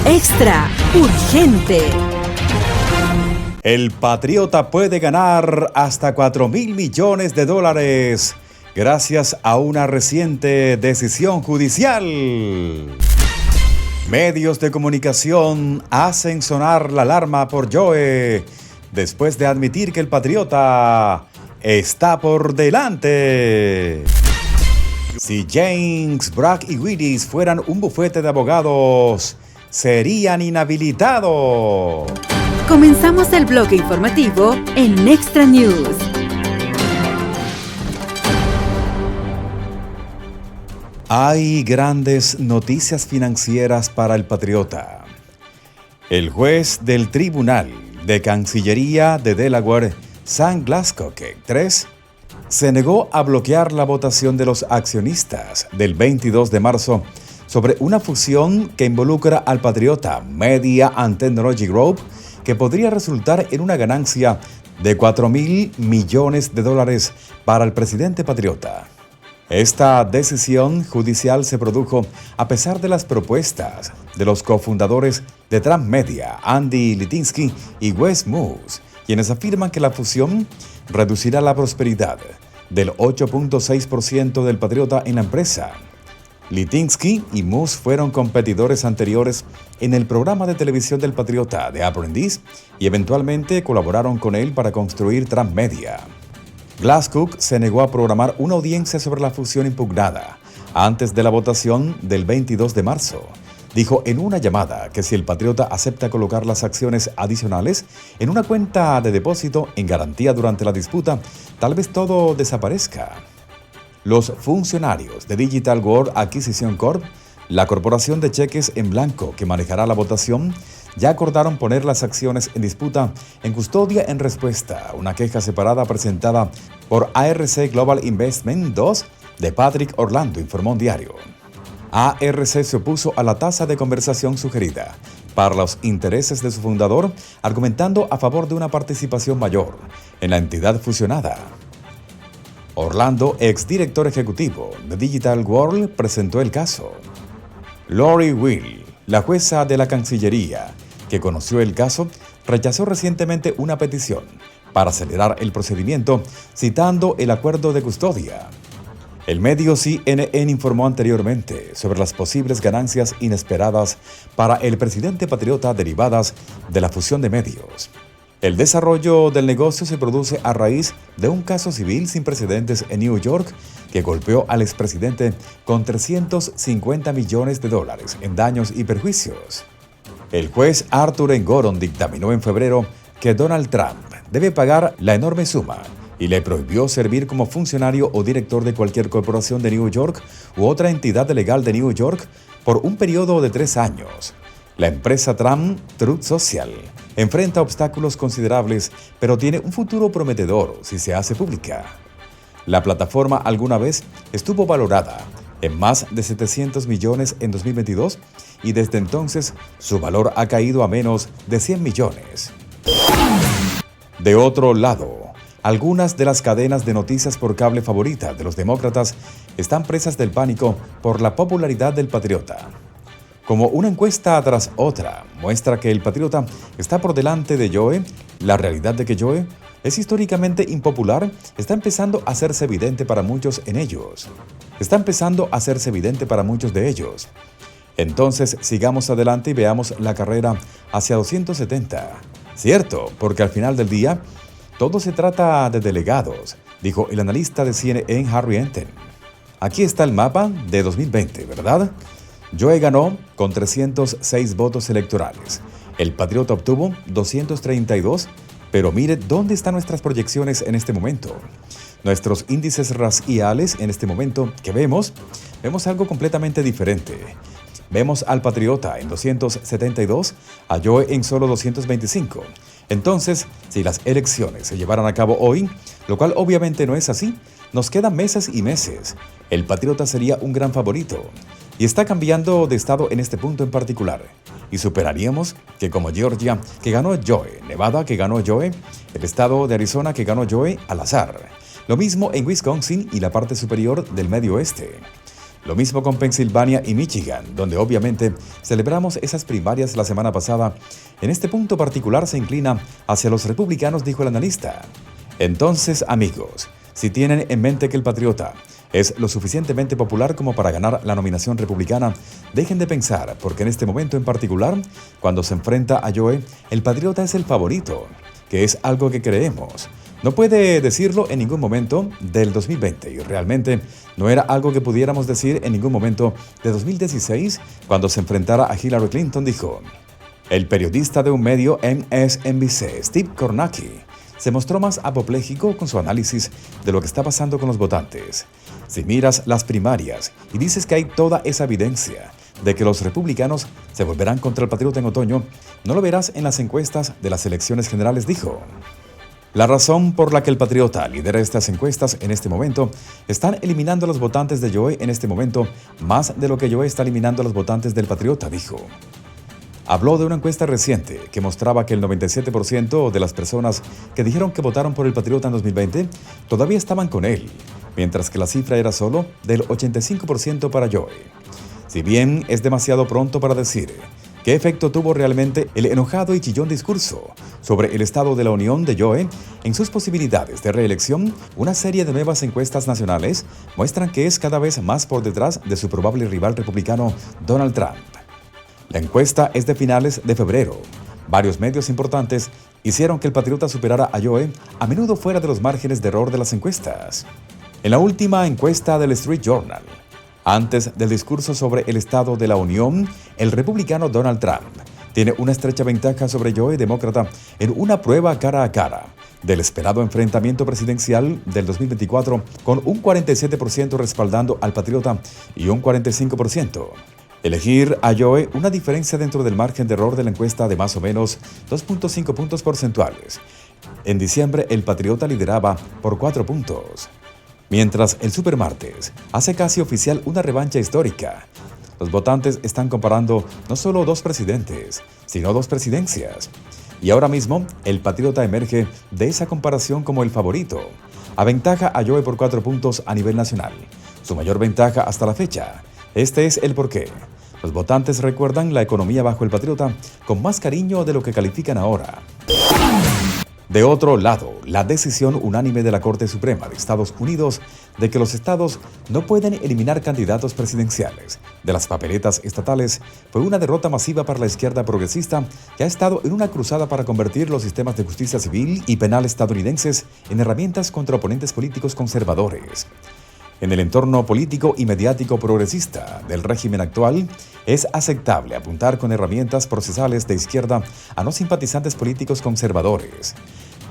Extra urgente. El Patriota puede ganar hasta $4,000 millones gracias a una reciente decisión judicial. Medios de comunicación hacen sonar la alarma por Joe después de admitir que el Patriota está por delante. Si James, Bragg y Willis fueran un bufete de abogados, serían inhabilitados. Comenzamos el bloque informativo en Extra News. Hay grandes noticias financieras para el Patriota. El juez del Tribunal de Cancillería de Delaware, Sam Glasscock III, se negó a bloquear la votación de los accionistas del 22 de marzo sobre una fusión que involucra al Patriota Media and Technology Group, que podría resultar en una ganancia de $4,000 millones para el presidente Patriota. Esta decisión judicial se produjo a pesar de las propuestas de los cofundadores de Trump Media, Andy Litinsky y Wes Moose, quienes afirman que la fusión reducirá la prosperidad del 8.6% del Patriota en la empresa. Litinsky y Moose fueron competidores anteriores en el programa de televisión del Patriota The Apprentice y eventualmente colaboraron con él para construir Trump Media. Glasscock se negó a programar una audiencia sobre la fusión impugnada antes de la votación del 22 de marzo. Dijo en una llamada que si el Patriota acepta colocar las acciones adicionales en una cuenta de depósito en garantía durante la disputa, tal vez todo desaparezca. Los funcionarios de Digital World Acquisition Corp., la corporación de cheques en blanco que manejará la votación, ya acordaron poner las acciones en disputa en custodia en respuesta a una queja separada presentada por ARC Global Investment II de Patrick Orlando, informó un diario. ARC se opuso a la tasa de conversación sugerida para los intereses de su fundador, argumentando a favor de una participación mayor en la entidad fusionada. Orlando, exdirector ejecutivo de Digital World, presentó el caso. Lori Will, la jueza de la Cancillería, que conoció el caso, rechazó recientemente una petición para acelerar el procedimiento, citando el acuerdo de custodia. El medio CNN informó anteriormente sobre las posibles ganancias inesperadas para el presidente Patriota derivadas de la fusión de medios. El desarrollo del negocio se produce a raíz de un caso civil sin precedentes en New York que golpeó al expresidente con $350 millones en daños y perjuicios. El juez Arthur Engoron dictaminó en febrero que Donald Trump debe pagar la enorme suma y le prohibió servir como funcionario o director de cualquier corporación de New York u otra entidad legal de New York por un periodo de 3 años. La empresa Trump Truth Social enfrenta obstáculos considerables, pero tiene un futuro prometedor si se hace pública. La plataforma alguna vez estuvo valorada en más de 700 millones en 2022 y desde entonces su valor ha caído a menos de 100 millones. De otro lado, algunas de las cadenas de noticias por cable favoritas de los demócratas están presas del pánico por la popularidad del Patriota. Como una encuesta tras otra muestra que el Patriota está por delante de Joe, la realidad de que Joe es históricamente impopular está empezando a hacerse evidente para muchos de ellos. Entonces, sigamos adelante y veamos la carrera hacia 270. Cierto, porque al final del día, todo se trata de delegados, dijo el analista de CNN Harry Enten. Aquí está el mapa de 2020, ¿verdad? Joe ganó con 306 votos electorales. El Patriota obtuvo 232, pero mire dónde están nuestras proyecciones en este momento. Nuestros índices raciales en este momento que vemos algo completamente diferente. Vemos al Patriota en 272, a Joe en solo 225. Entonces, si las elecciones se llevaran a cabo hoy, lo cual obviamente no es así, nos quedan meses y meses. El Patriota sería un gran favorito. Y está cambiando de estado en este punto en particular. Y superaríamos que como Georgia, que ganó Joe, Nevada, que ganó Joe, el estado de Arizona, que ganó Joe al azar. Lo mismo en Wisconsin y la parte superior del medio oeste. Lo mismo con Pensilvania y Michigan, donde obviamente celebramos esas primarias la semana pasada. En este punto particular se inclina hacia los republicanos, dijo el analista. Entonces, amigos, si tienen en mente que el patriota es lo suficientemente popular como para ganar la nominación republicana, dejen de pensar, porque en este momento en particular, cuando se enfrenta a Joe, el patriota es el favorito, que es algo que creemos. No puede decirlo en ningún momento del 2020 y realmente no era algo que pudiéramos decir en ningún momento de 2016 cuando se enfrentara a Hillary Clinton, dijo. El periodista de un medio MSNBC, Steve Kornacki, se mostró más apopléjico con su análisis de lo que está pasando con los votantes. Si miras las primarias y dices que hay toda esa evidencia de que los republicanos se volverán contra el patriota en otoño, no lo verás en las encuestas de las elecciones generales, dijo. La razón por la que el patriota lidera estas encuestas en este momento están eliminando a los votantes de Joe en este momento más de lo que Joe está eliminando a los votantes del patriota, dijo. Habló de una encuesta reciente que mostraba que el 97% de las personas que dijeron que votaron por el patriota en 2020 todavía estaban con él, mientras que la cifra era solo del 85% para Joe. Si bien es demasiado pronto para decir qué efecto tuvo realmente el enojado y chillón discurso sobre el estado de la Unión de Joe en sus posibilidades de reelección, una serie de nuevas encuestas nacionales muestran que es cada vez más por detrás de su probable rival republicano Donald Trump. La encuesta es de finales de febrero. Varios medios importantes hicieron que el patriota superara a Joe, a menudo fuera de los márgenes de error de las encuestas. En la última encuesta del Street Journal, antes del discurso sobre el estado de la Unión, el republicano Donald Trump tiene una estrecha ventaja sobre Joe, demócrata, en una prueba cara a cara del esperado enfrentamiento presidencial del 2024, con un 47% respaldando al patriota y un 45%. Elegir a Joe una diferencia dentro del margen de error de la encuesta de más o menos 2.5 puntos porcentuales. En diciembre, el patriota lideraba por 4 puntos. Mientras el supermartes hace casi oficial una revancha histórica, los votantes están comparando no solo dos presidentes, sino dos presidencias. Y ahora mismo, el patriota emerge de esa comparación como el favorito. Aventaja a Joe por 4 puntos a nivel nacional, su mayor ventaja hasta la fecha. Este es el porqué. Los votantes recuerdan la economía bajo el patriota con más cariño de lo que califican ahora. De otro lado, la decisión unánime de la Corte Suprema de Estados Unidos de que los estados no pueden eliminar candidatos presidenciales de las papeletas estatales fue una derrota masiva para la izquierda progresista, que ha estado en una cruzada para convertir los sistemas de justicia civil y penal estadounidenses en herramientas contra oponentes políticos conservadores. En el entorno político y mediático progresista del régimen actual, es aceptable apuntar con herramientas procesales de izquierda a no simpatizantes políticos conservadores.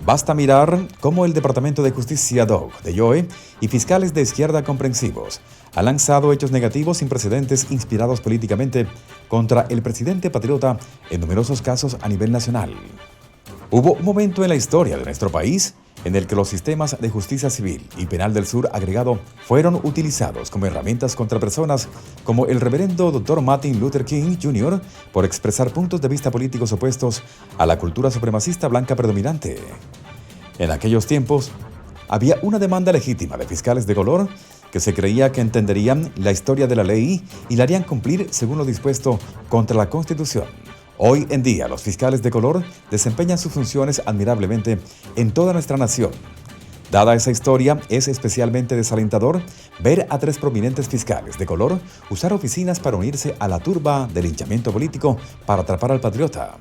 Basta mirar cómo el Departamento de Justicia DOJ de Joe y fiscales de izquierda comprensivos han lanzado hechos negativos sin precedentes inspirados políticamente contra el presidente patriota en numerosos casos a nivel nacional. Hubo un momento en la historia de nuestro país en el que los sistemas de justicia civil y penal del sur agregado fueron utilizados como herramientas contra personas como el reverendo Dr. Martin Luther King Jr. por expresar puntos de vista políticos opuestos a la cultura supremacista blanca predominante. En aquellos tiempos, había una demanda legítima de fiscales de color que se creía que entenderían la historia de la ley y la harían cumplir según lo dispuesto contra la Constitución. Hoy en día, los fiscales de color desempeñan sus funciones admirablemente en toda nuestra nación. Dada esa historia, es especialmente desalentador ver a 3 prominentes fiscales de color usar oficinas para unirse a la turba de linchamiento político para atrapar al patriota.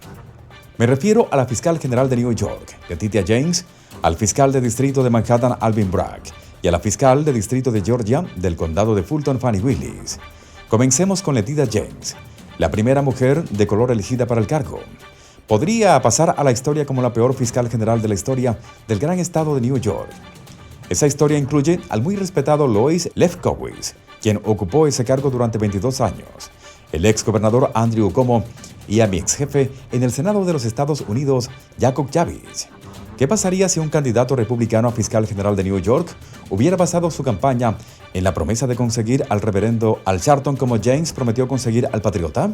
Me refiero a la fiscal general de New York, Letitia James, al fiscal de distrito de Manhattan, Alvin Bragg, y a la fiscal de distrito de Georgia del condado de Fulton, Fani Willis. Comencemos con Letitia James, la primera mujer de color elegida para el cargo. Podría pasar a la historia como la peor fiscal general de la historia del gran estado de New York. Esa historia incluye al muy respetado Lois Lefkowitz, quien ocupó ese cargo durante 22 años, el ex gobernador Andrew Cuomo y a mi ex jefe en el Senado de los Estados Unidos, Jacob Javits. ¿Qué pasaría si un candidato republicano a fiscal general de New York hubiera basado su campaña en la promesa de conseguir al reverendo Al Sharpton como James prometió conseguir al patriota?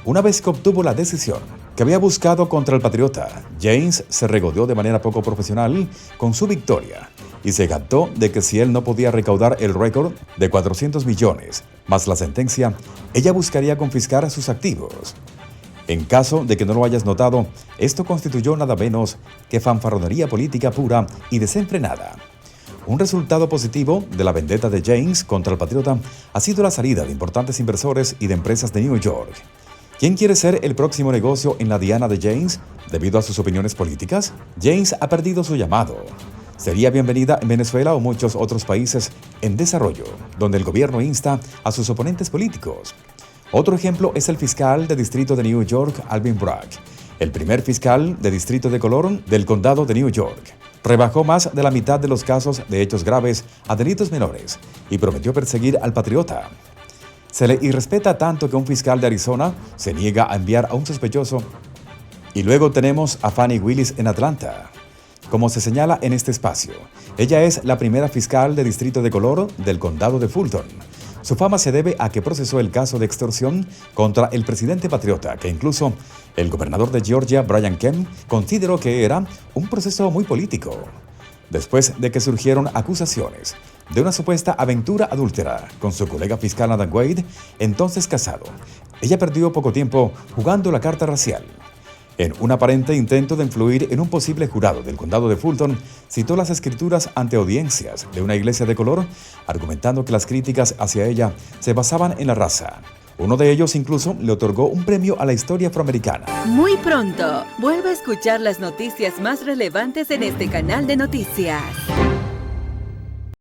Una vez que obtuvo la decisión que había buscado contra el patriota, James se regodeó de manera poco profesional con su victoria y se jactó de que si él no podía recaudar el récord de $400 millones Más la sentencia, ella buscaría confiscar sus activos. En caso de que no lo hayas notado, esto constituyó nada menos que fanfarronería política pura y desenfrenada. Un resultado positivo de la vendetta de James contra el patriota ha sido la salida de importantes inversores y de empresas de New York. ¿Quién quiere ser el próximo negocio en la diana de James debido a sus opiniones políticas? James ha perdido su llamado. Sería bienvenida en Venezuela o muchos otros países en desarrollo, donde el gobierno insta a sus oponentes políticos. Otro ejemplo es el fiscal de distrito de New York, Alvin Bragg, el primer fiscal de distrito de color del condado de New York. Rebajó más de la mitad de los casos de hechos graves a delitos menores y prometió perseguir al patriota. Se le irrespeta tanto que un fiscal de Arizona se niega a enviar a un sospechoso. Y luego tenemos a Fani Willis en Atlanta. Como se señala en este espacio, ella es la primera fiscal de distrito de color del condado de Fulton. Su fama se debe a que procesó el caso de extorsión contra el presidente patriota, que incluso el gobernador de Georgia, Brian Kemp, consideró que era un proceso muy político. Después de que surgieron acusaciones de una supuesta aventura adúltera con su colega fiscal Adam Wade, entonces casado, ella perdió poco tiempo jugando la carta racial. En un aparente intento de influir en un posible jurado del condado de Fulton, citó las escrituras ante audiencias de una iglesia de color, argumentando que las críticas hacia ella se basaban en la raza. Uno de ellos incluso le otorgó un premio a la historia afroamericana. Muy pronto, vuelve a escuchar las noticias más relevantes en este canal de noticias.